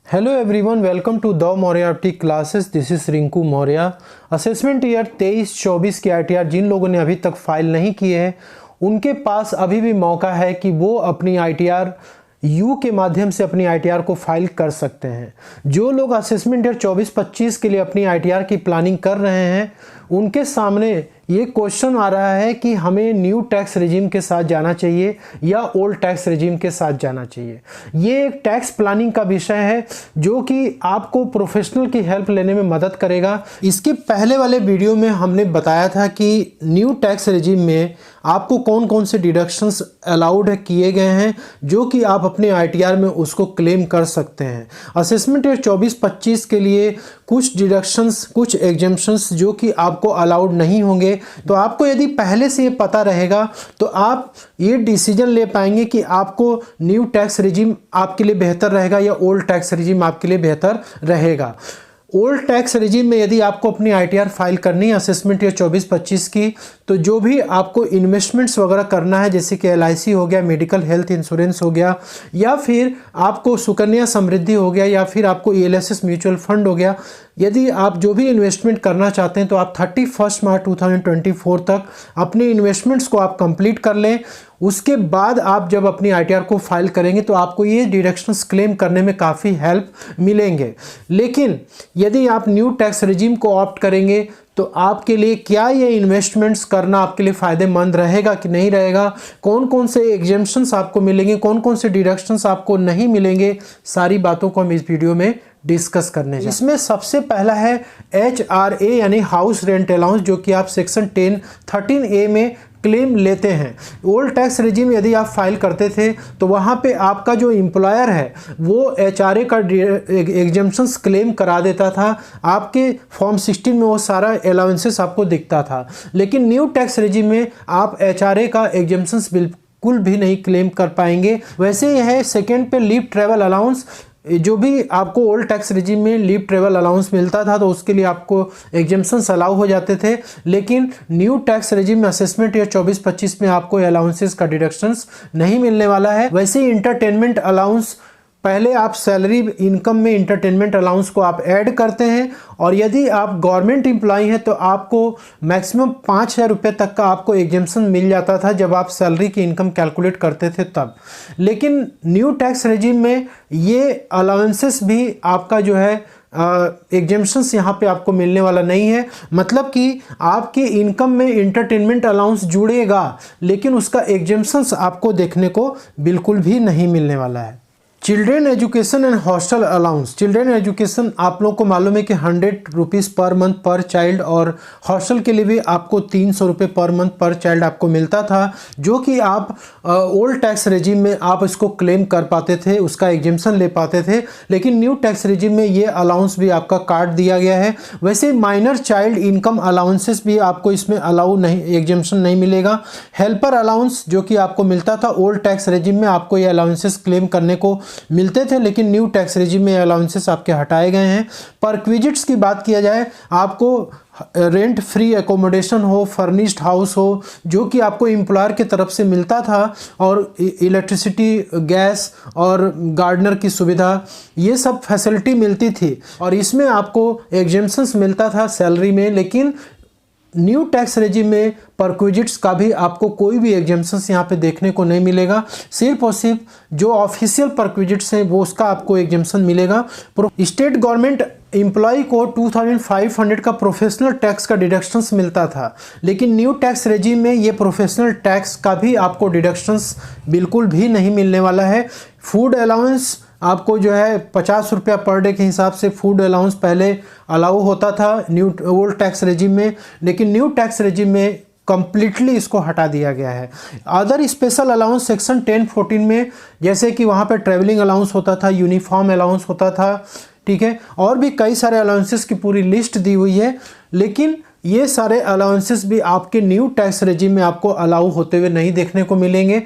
Hello everyone, welcome to the Moriarty classes. This is Rinku Maurya. Assessment year 23-24 के ITR जिन लोगों ने अभी तक फाइल नहीं किए हैं उनके पास अभी भी मौका है कि वो अपनी आईटीआर यू के माध्यम से अपनी आईटीआर को फाइल कर सकते हैं। जो लोग असेसमेंट ईयर 24-25 के लिए अपनी आईटीआर की प्लानिंग कर रहे हैं उनके सामने ये क्वेश्चन आ रहा है कि हमें न्यू टैक्स रिजीम के साथ जाना चाहिए या ओल्ड टैक्स रिजीम के साथ जाना चाहिए। ये एक टैक्स प्लानिंग का विषय है जो कि आपको प्रोफेशनल की हेल्प लेने में मदद करेगा। इसके पहले वाले वीडियो में हमने बताया था कि न्यू टैक्स रिजीम में आपको कौन कौन से डिडक्शंस अलाउड किए गए हैं जो कि आप अपने आईटीआर में उसको क्लेम कर सकते हैं। असेसमेंट ईयर 24-25 के लिए कुछ डिडक्शंस, कुछ एग्जेम्पशंस जो कि आपको अलाउड नहीं होंगे, तो आपको यदि पहले से ये पता रहेगा तो आप ये डिसीजन ले पाएंगे कि आपको न्यू टैक्स रिजीम आपके लिए बेहतर रहेगा या ओल्ड टैक्स रिजीम आपके लिए बेहतर रहेगा। ओल्ड टैक्स रिजीम में यदि आपको अपनी आईटीआर फाइल करनी है असेसमेंट ईयर 24-25 की, तो जो भी आपको इन्वेस्टमेंट्स वगैरह करना है जैसे कि एलआईसी हो गया, मेडिकल हेल्थ इंश्योरेंस हो गया, या फिर आपको सुकन्या समृद्धि हो गया, या फिर आपको ईएलएसएस म्यूचुअल फंड हो गया, यदि आप जो भी इन्वेस्टमेंट करना चाहते हैं तो आप 31 मार्च 2024 तक अपने इन्वेस्टमेंट्स को आप कंप्लीट कर लें। उसके बाद आप जब अपनी आईटीआर को फाइल करेंगे तो आपको ये डिडक्शंस क्लेम करने में काफ़ी हेल्प मिलेंगे। लेकिन यदि आप न्यू टैक्स रिजीम को ऑप्ट करेंगे तो आपके लिए क्या ये इन्वेस्टमेंट्स करना आपके लिए फ़ायदेमंद रहेगा कि नहीं रहेगा, कौन कौन से एग्जेम्पशंस आपको मिलेंगे, कौन कौन से डिडक्शंस आपको नहीं मिलेंगे, सारी बातों को हम इस वीडियो में डिस्कस करने जा। इसमें सबसे पहला है HRA यानी हाउस रेंट अलाउंस, जो कि आप सेक्शन 13A में क्लेम लेते हैं। ओल्ड टैक्स रिजीम यदि आप फाइल करते थे तो वहाँ पे आपका जो एम्प्लॉयर है वो HRA का एग्जेम्पशंस क्लेम करा देता था, आपके फॉर्म 16 में वो सारा अलाउंसेस आपको दिखता था। लेकिन न्यू टैक्स रिजीम में आप HRA का एग्जेम्पशंस बिल्कुल भी नहीं क्लेम कर पाएंगे। वैसे यह है सेकेंड पे लीव ट्रेवल अलाउंस, जो भी आपको ओल्ड टैक्स रिजीम में लीव ट्रेवल अलाउंस मिलता था तो उसके लिए आपको एग्जेम्पशंस अलाउ हो जाते थे, लेकिन न्यू टैक्स रिजीम में असेसमेंट ईयर 24-25 में आपको अलाउंसेस का डिडक्शंस नहीं मिलने वाला है। वैसे ही इंटरटेनमेंट अलाउंस, पहले आप सैलरी इनकम में इंटरटेनमेंट अलाउंस को आप ऐड करते हैं, और यदि आप गवर्नमेंट एम्प्लॉई हैं तो आपको मैक्सिमम 5,000 रुपये तक का आपको एग्जेम्पशन मिल जाता था जब आप सैलरी की इनकम कैलकुलेट करते थे तब। लेकिन न्यू टैक्स रिजीम में ये अलाउंसेस भी आपका जो है एग्जेम्पशंस यहाँ पे आपको मिलने वाला नहीं है। मतलब कि आपके इनकम में इंटरटेनमेंट अलाउंस जुड़ेगा लेकिन उसका एग्जेम्पशंस आपको देखने को बिल्कुल भी नहीं मिलने वाला है। Children education and hostel allowance, children education आप लोगों को मालूम है कि 100 रुपीज़ पर मंथ पर चाइल्ड, और हॉस्टल के लिए भी आपको 300 रुपये पर मंथ पर चाइल्ड आपको मिलता था, जो कि आप ओल्ड टैक्स रिजीम में आप इसको क्लेम कर पाते थे, उसका एग्जेम्पशन ले पाते थे। लेकिन न्यू टैक्स रिजीम में ये अलाउंस भी आपका काट दिया गया है। वैसे माइनर चाइल्ड इनकम अलाउंसेस भी आपको इसमें अलाउ नहीं, एग्जेम्पशन नहीं मिलेगा। हेल्पर अलाउंस जो कि आपको मिलता था ओल्ड टैक्स रिजीम में, आपको ये अलाउंसेस क्लेम करने को मिलते थे, लेकिन न्यू टैक्स रिजीम में अलाउंसेस आपके हटाए गए हैं। परक्विजिट्स की बात किया जाए, आपको रेंट फ्री एकोमोडेशन हो, फर्निश्ड हाउस हो, जो कि आपको एम्प्लॉयर की तरफ से मिलता था, और इलेक्ट्रिसिटी, गैस और गार्डनर की सुविधा, ये सब फैसिलिटी मिलती थी, और इसमें आपको एग्जेम्पशंस मिलता था सैलरी में। लेकिन न्यू टैक्स रिजीम में परक्विजिट्स का भी आपको कोई भी एग्जेम्पशंस यहाँ पे देखने को नहीं मिलेगा। सिर्फ और सिर्फ जो ऑफिशियल परक्विजिट्स हैं वो उसका आपको एग्जेम्पशन मिलेगा। स्टेट गवर्नमेंट एम्प्लॉय को 2500 का प्रोफेशनल टैक्स का डिडक्शंस मिलता था, लेकिन न्यू टैक्स रिजीम में ये प्रोफेशनल टैक्स का भी आपको डिडक्शंस बिल्कुल भी नहीं मिलने वाला है। फूड अलाउंस आपको जो है 50 रुपया पर डे के हिसाब से फूड अलाउंस पहले अलाउ होता था न्यू ओल्ड टैक्स रिजीम में, लेकिन न्यू टैक्स रिजीम में कंप्लीटली इसको हटा दिया गया है। अदर स्पेशल अलाउंस सेक्शन 10-14 में, जैसे कि वहाँ पे ट्रैवलिंग अलाउंस होता था, यूनिफॉर्म अलाउंस होता था, ठीक है, और भी कई सारे अलाउंसेस की पूरी लिस्ट दी हुई है। लेकिन ये सारे अलाउंसेस भी आपके न्यू टैक्स रिजीम में आपको अलाउ होते हुए नहीं देखने को मिलेंगे।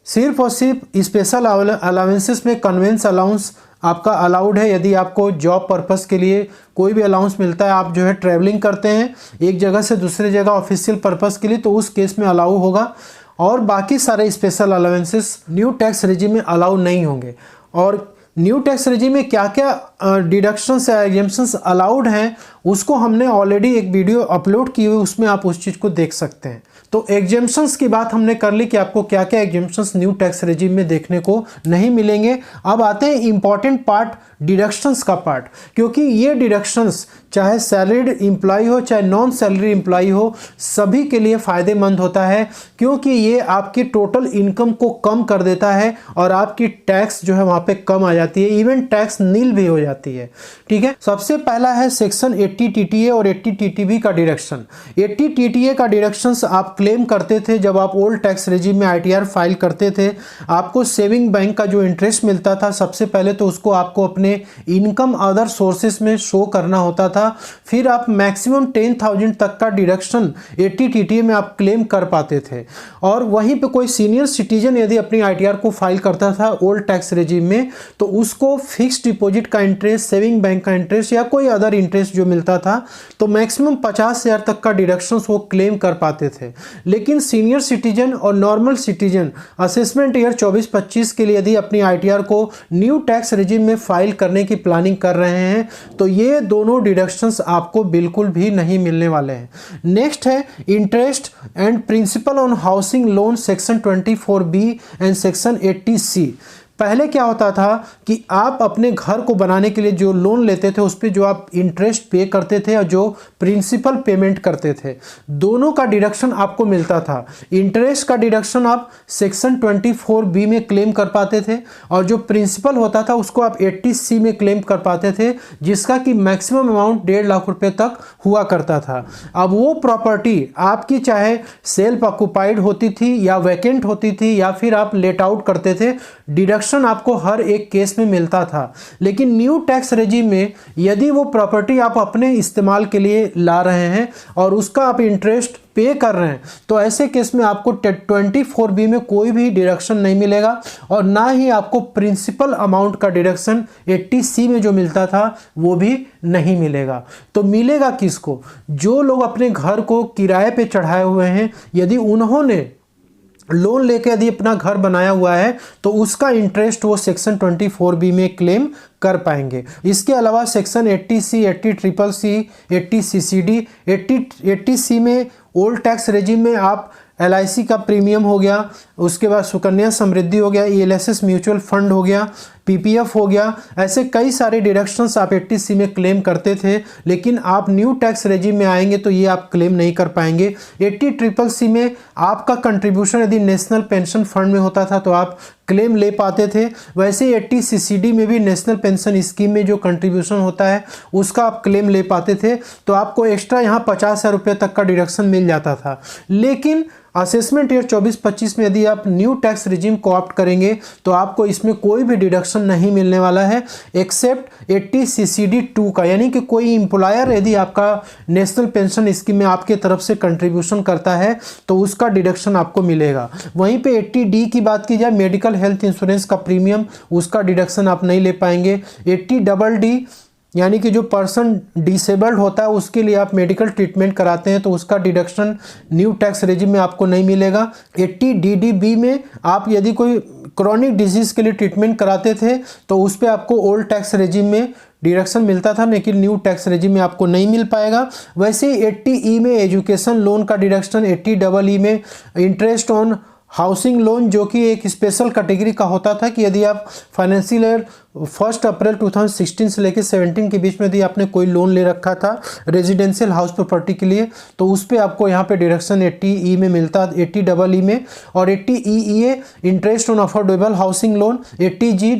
सिर्फ और सिर्फ स्पेशल अलाउंसेस में कन्वेंस अलाउंस आपका अलाउड है। यदि आपको जॉब पर्पस के लिए कोई भी अलाउंस मिलता है, आप जो है ट्रैवलिंग करते हैं एक जगह से दूसरी जगह ऑफिशियल पर्पस के लिए, तो उस केस में अलाउ होगा, और बाकी सारे special allowances new tax regime में अलाउ नहीं होंगे। और न्यू टैक्स रेजिम में क्या क्या डिडक्शंस या एग्जेम्पशंस अलाउड हैं उसको हमने ऑलरेडी एक वीडियो अपलोड की हुई, उसमें आप उस चीज़ को देख सकते हैं। तो एग्जेम्पशंस की बात हमने कर ली कि आपको क्या क्या एग्जेम्पशंस न्यू टैक्स रेजिम में देखने को नहीं मिलेंगे। अब आते हैं इंपॉर्टेंट पार्ट, डिडक्शंस का पार्ट, क्योंकि ये डिडक्शंस चाहे सैलरीड एम्प्लॉय हो चाहे नॉन सैलरी एम्प्लॉय हो, सभी के लिए फ़ायदेमंद होता है, क्योंकि ये आपकी टोटल इनकम को कम कर देता है और आपकी टैक्स जो है वहाँ पे कम आ जाती है, इवन टैक्स नील भी हो जाती है। ठीक है, सबसे पहला है सेक्शन 80 TTA और 80 TTB का डिडक्शन। 80 TTA का डिडक्शंस आप क्लेम करते थे जब आप ओल्ड टैक्स रेजिम में ITR फाइल करते थे। आपको सेविंग बैंक का जो इंटरेस्ट मिलता था, सबसे पहले तो उसको आपको अपने इनकम अदर सोर्सेस में शो करना होता था, फिर आप मैक्सिमम 10,000 तक का डिडक्शन 80 TTA में आप क्लेम कर पाते थे। और वहीं पे कोई सीनियर सिटीजन यदि अपनी ITR को फाइल करता था ओल्ड टैक्स रेजिम में, तो उसको फिक्स्ड डिपॉजिट का इंटरेस्ट, सेविंग बैंक का इंटरेस्ट या कोई अदर इंटरेस्ट जो मिलता था, तो मैक्सिमम 50,000 तक का डिडक्शन वो क्लेम कर पाते थे। लेकिन सीनियर सिटीजन और नॉर्मल सिटीजन असेसमेंट ईयर 24-25 के लिए यदि अपनी ITR को न्यू टैक्स रेजिम में फाइल करने की प्लानिंग कर रहे हैं, तो ये दोनों डिडक्शंस आपको बिल्कुल भी नहीं मिलने वाले हैं। नेक्स्ट है interest and principal on housing loan section 24B and section 80C। पहले क्या होता था कि आप अपने घर को बनाने के लिए जो लोन लेते थे उस पर जो आप इंटरेस्ट पे करते थे और जो प्रिंसिपल पेमेंट करते थे, दोनों का डिडक्शन आपको मिलता था। इंटरेस्ट का डिडक्शन आप सेक्शन 24B में क्लेम कर पाते थे और जो प्रिंसिपल होता था उसको आप 80C में क्लेम कर पाते थे, जिसका कि मैक्सिमम अमाउंट 1.5 लाख रुपए तक हुआ करता था। अब वो प्रॉपर्टी आपकी चाहे सेल्फ ऑक्युपाइड होती थी या वैकेंट होती थी या फिर आप लेट आउट करते थे, डिडक्शन आपको हर एक केस में मिलता था। लेकिन न्यू टैक्स रेजिम में यदि वो प्रॉपर्टी आप अपने इस्तेमाल के लिए ला रहे हैं और उसका आप इंटरेस्ट पे कर रहे हैं, तो ऐसे केस में आपको 24B में कोई भी डिडक्शन नहीं मिलेगा और ना ही आपको प्रिंसिपल अमाउंट का डिडक्शन 80C में जो मिलता था वो भी नहीं मिलेगा। तो मिलेगा किसको? जो लोग अपने घर को किराए पे चढ़ाए हुए हैं, यदि उन्होंने लोन लेके यदि अपना घर बनाया हुआ है तो उसका इंटरेस्ट वो सेक्शन 24B में क्लेम कर पाएंगे। इसके अलावा section 80C, 80CCC, 80CCD, 80C में ओल्ड टैक्स रेजिम में आप LIC का प्रीमियम हो गया, उसके बाद सुकन्या समृद्धि हो गया, ELSS म्यूचुअल फंड हो गया, PPF हो गया, ऐसे कई सारे डिडक्शंस आप 80C में क्लेम करते थे। लेकिन आप न्यू टैक्स रेजिम में आएंगे तो ये आप क्लेम नहीं कर पाएंगे। 80CCC में आपका कंट्रीब्यूशन यदि नेशनल पेंशन फंड में होता था तो आप क्लेम ले पाते थे। वैसे 80CCD में भी नेशनल पेंशन स्कीम में जो कंट्रीब्यूशन होता है उसका आप क्लेम ले पाते थे, तो आपको एक्स्ट्रा यहाँ 50,000 रुपये तक का डिडक्शन मिल जाता था। लेकिन असेसमेंट ईयर 24-25 में यदि आप न्यू टैक्स रेजिम को ऑप्ट करेंगे तो आपको इसमें कोई भी डिडक्शन नहीं मिलने वाला है एक्सेप्ट 80CCD2 का, यानी कि कोई एम्प्लॉयर यदि आपका नेशनल पेंशन स्कीम में आपके तरफ से कंट्रीब्यूशन करता है तो उसका डिडक्शन आपको मिलेगा। वहीं पे 80D की बात की जाए, मेडिकल हेल्थ इंश्योरेंस का प्रीमियम, उसका डिडक्शन आप नहीं ले पाएंगे। 80DD यानी कि जो पर्सन डिसेबल्ड होता है उसके लिए आप मेडिकल ट्रीटमेंट कराते हैं तो उसका डिडक्शन न्यू टैक्स रेजिम में आपको नहीं मिलेगा। 80DDB में आप यदि कोई क्रॉनिक डिजीज़ के लिए ट्रीटमेंट कराते थे तो उस पर आपको ओल्ड टैक्स रेजिम में डिडक्शन मिलता था, लेकिन न्यू टैक्स रेजिम में आपको नहीं मिल पाएगा। वैसे 80E में एजुकेशन लोन का डिडक्शन, 80EE में इंटरेस्ट ऑन हाउसिंग लोन, जो कि एक स्पेशल कैटेगरी का होता था कि यदि आप फाइनेंशियल ईयर 1 अप्रैल 2016 से लेकर 17 के बीच में यदि आपने कोई लोन ले रखा था रेजिडेंशियल हाउस प्रॉपर्टी के लिए तो उस पर आपको यहाँ पे डिडक्शन 80E में मिलता, 80EE में। और 80EE interest on affordable housing loan, 80G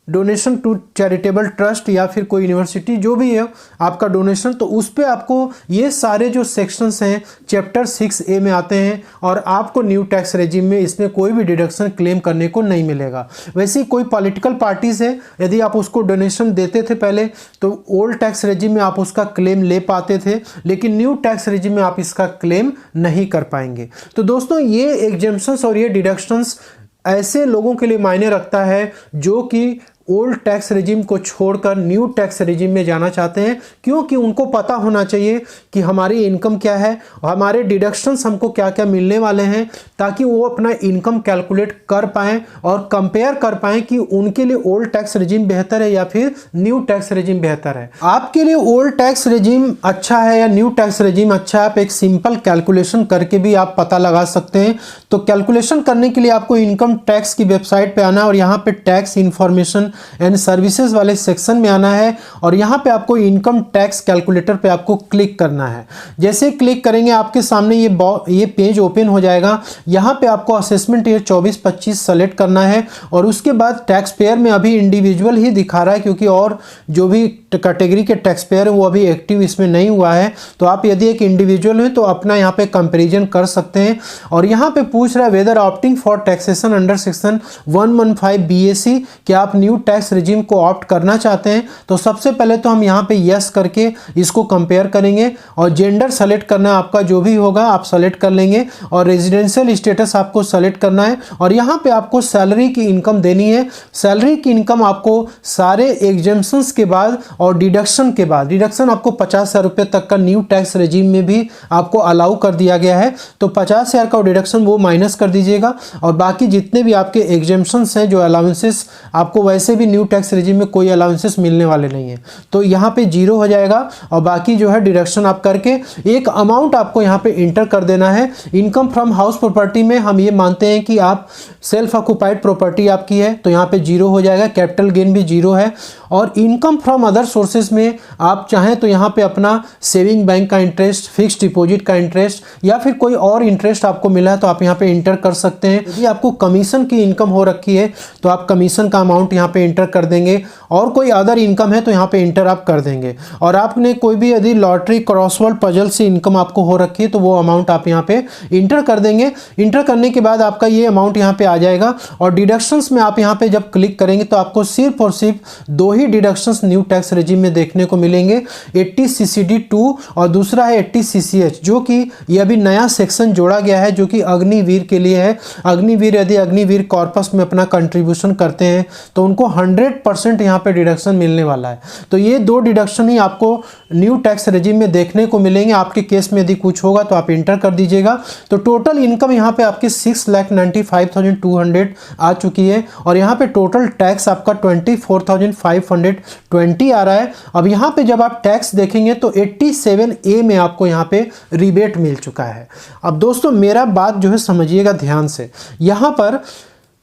donation to charitable trust या फिर कोई यूनिवर्सिटी जो भी है आपका डोनेशन, तो उस पर आपको ये सारे जो सेक्शंस हैं चैप्टर 6A में आते हैं और आपको न्यू टैक्स रेजिम में इसमें कोई भी डिडक्शन क्लेम करने को नहीं मिलेगा। वैसे ही कोई पॉलिटिकल पार्टीज है, यदि आप उसको डोनेशन देते थे पहले तो ओल्ड टैक्स रेजिम में आप उसका क्लेम ले पाते थे, लेकिन न्यू टैक्स रेजिम में आप इसका क्लेम नहीं कर पाएंगे। तो दोस्तों ये एग्जेम्पशंस और ये डिडक्शंस ऐसे लोगों के लिए मायने रखता है जो कि ओल्ड टैक्स रेजिम को छोड़कर न्यू टैक्स रेजिम में जाना चाहते हैं, क्योंकि उनको पता होना चाहिए कि हमारी इनकम क्या है, हमारे डिडक्शंस हमको क्या क्या मिलने वाले हैं, ताकि वो अपना इनकम कैलकुलेट कर पाएँ और कंपेयर कर पाएँ कि उनके लिए ओल्ड टैक्स रेजिम बेहतर है या फिर न्यू टैक्स रेजिम बेहतर है। आपके लिए ओल्ड टैक्स रेजिम अच्छा है या न्यू टैक्स रेजिम अच्छा है, आप एक सिंपल कैलकुलेशन करके भी आप पता लगा सकते हैं। तो कैलकुलेशन करने के लिए आपको इनकम टैक्स की वेबसाइट पे आना है और यहाँ पे टैक्स इंफॉर्मेशन एंड सर्विसेज वाले सेक्शन में आना है और यहाँ पे आपको इनकम टैक्स कैलकुलेटर पे आपको क्लिक करना है। जैसे क्लिक करेंगे आपके सामने ये पेज ओपन हो जाएगा। यहाँ पे आपको असेसमेंट ईयर 24-25 सेलेक्ट करना है और उसके बाद टैक्स पेयर में अभी इंडिविजुअल ही दिखा रहा है, क्योंकि और जो भी कैटेगरी के टैक्स पेयर है वो अभी एक्टिव इसमें नहीं हुआ है। तो आप यदि एक इंडिविजुअल है तो अपना यहाँ पे कंपेरिजन कर सकते हैं। और यहाँ पे पूछ रहा है whether opting for taxation under section 115 BAC, क्या आप न्यू टैक्स रेजिम को ऑप्ट करना चाहते हैं। तो सबसे पहले तो हम यहाँ पे यस करके इसको कंपेयर करेंगे और जेंडर सेलेक्ट करना है, आपका जो भी होगा आप सेलेक्ट कर लेंगे और रेजिडेंशियल स्टेटस आपको सेलेक्ट करना है और यहाँ पे आपको सैलरी की इनकम देनी है। सैलरी की इनकम आपको सारे एग्जेम्पशंस के बाद और डिडक्शन के बाद, डिडक्शन आपको 50,000 रुपये तक का न्यू टैक्स रेजिम में भी आपको अलाउ कर दिया गया है। तो 50,000 का डिडक्शन वो माइनस कर दीजिएगा और बाकी जितने भी आपके एग्जेम्पशंस हैं, जो अलाउंसेस, आपको वैसे भी न्यू टैक्स रेजिम में कोई अलाउंसेस मिलने वाले नहीं है, तो यहाँ पे 0 हो जाएगा और बाकी जो है डिडक्शन आप करके एक अमाउंट आपको यहाँ पे इंटर कर देना है। इनकम फ्रॉम हाउस प्रॉपर्टी में हम ये मानते हैं कि आप सेल्फ ऑक्युपाइड प्रॉपर्टी आपकी है, तो यहाँ पे 0 हो जाएगा। कैपिटल गेन भी 0 है। और इनकम फ्रॉम अदर सोर्सेज में आप चाहें तो यहाँ पे अपना सेविंग बैंक का इंटरेस्ट, फिक्स्ड डिपॉजिट का इंटरेस्ट या फिर कोई और इंटरेस्ट आपको मिला है तो आप यहाँ पे इंटर कर सकते हैं। यदि आपको कमीशन की इनकम हो रखी है तो आप कमीशन का अमाउंट यहाँ पे इंटर कर देंगे और कोई अदर इनकम है तो यहाँ पे इंटर आप कर देंगे। और आपने कोई भी यदि लॉटरी, क्रॉसवर्ड, पजल से इनकम आपको हो रखी है तो वो अमाउंट आप यहाँ पे इंटर कर देंगे। इंटर करने के बाद आपका ये अमाउंट यहाँ पे आ जाएगा और डिडक्शंस में आप यहाँ पे जब क्लिक करेंगे तो आपको सिर्फ और सिर्फ 2 ही डिडक्शंस न्यू टैक्स रेजिम में देखने को मिलेंगे, 80 CCD 2 और दूसरा है 80 CCH, जो कि ये अभी नया सेक्शन जोड़ा गया है जो कि अग्निवीर के लिए है। अग्निवीर, यदि अग्निवीर कॉर्पस में अपना कंट्रीब्यूशन करते हैं तो उनको 100% यहाँ पे डिडक्शन मिलने वाला है। तो ये 2 डिडक्शन ही आपको न्यू टैक्स रेजिम में देखने को मिलेंगे। आपके केस में यदि कुछ होगा तो आप इंटर कर दीजिएगा। तो टोटल इनकम यहाँ पे आपकी 6,95,200 आ चुकी है और यहाँ पे टोटल टैक्स आपका 24,520 आ रहा है। अब यहाँ पे जब आप टैक्स देखेंगे तो 87A में आपको यहाँ पे रिबेट मिल चुका है। अब दोस्तों मेरा बात जो है समझिएगा ध्यान से, यहाँ पर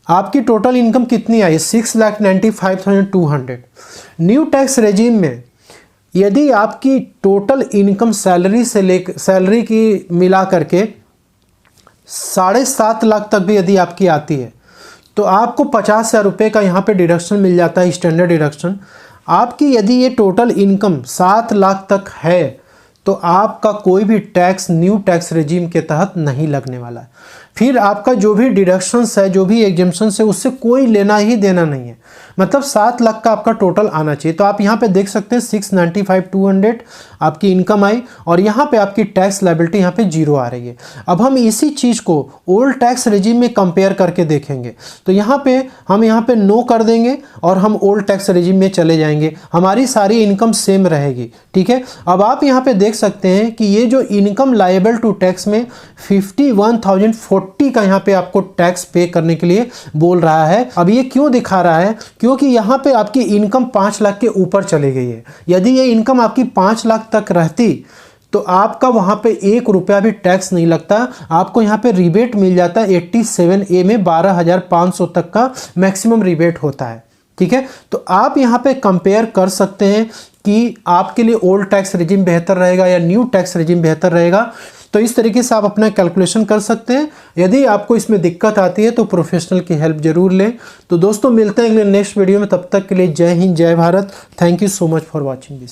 आपकी टोटल इनकम कितनी आई, 6,95,200। न्यू टैक्स रेजिम में यदि आपकी टोटल इनकम सैलरी से लेकर, सैलरी की मिला करके 7.5 लाख तक भी यदि आपकी आती है तो आपको 50,000 रुपये का यहाँ पे डिडक्शन मिल जाता है, स्टैंडर्ड डिडक्शन। आपकी यदि ये टोटल इनकम 7 लाख तक है तो आपका कोई भी टैक्स न्यू टैक्स रेजिम के तहत नहीं लगने वाला है। फिर आपका जो भी डिडक्शंस है, जो भी एग्जेम्पशंस है, उससे कोई लेना ही देना नहीं है। मतलब 7 लाख का आपका टोटल आना चाहिए। तो आप यहाँ पे देख सकते हैं 695,200 आपकी इनकम आई और यहाँ पे आपकी टैक्स लायबिलिटी यहाँ पे 0 आ रही है। अब हम इसी चीज़ को ओल्ड टैक्स रेजिम में कंपेयर करके देखेंगे। तो यहाँ पे हम यहाँ पे नो कर देंगे और हम ओल्ड टैक्स रेजिम में चले जाएंगे, हमारी सारी इनकम सेम रहेगी। ठीक है, अब आप यहाँ पे देख सकते हैं कि ये जो इनकम लायबल टू टैक्स में 51,040 का यहाँ पे आपको टैक्स पे करने के लिए बोल रहा है। अब ये क्यों दिखा रहा है, क्योंकि यहाँ पे आपकी इनकम 5 लाख के ऊपर चली गई है। यदि ये इनकम आपकी 5 लाख तक रहती तो आपका वहाँ पे 1 रुपया भी टैक्स नहीं लगता। आपको यहाँ पे रिबेट मिल जाता है 87A में 12,500 तक का मैक्सिमम रिबेट होता है। ठीक है, तो आप यहाँ पे कंपेयर कर सकते हैं कि आपके लिए ओल्ड टैक्स रेजिम बेहतर रहेगा या न्यू टैक्स रेजिम बेहतर रहेगा। तो इस तरीके से आप अपना कैलकुलेशन कर सकते हैं। यदि आपको इसमें दिक्कत आती है तो प्रोफेशनल की हेल्प जरूर लें। तो दोस्तों मिलते हैं अगले नेक्स्ट वीडियो में, तब तक के लिए जय हिंद, जय Bharat. Thank you so much for watching this.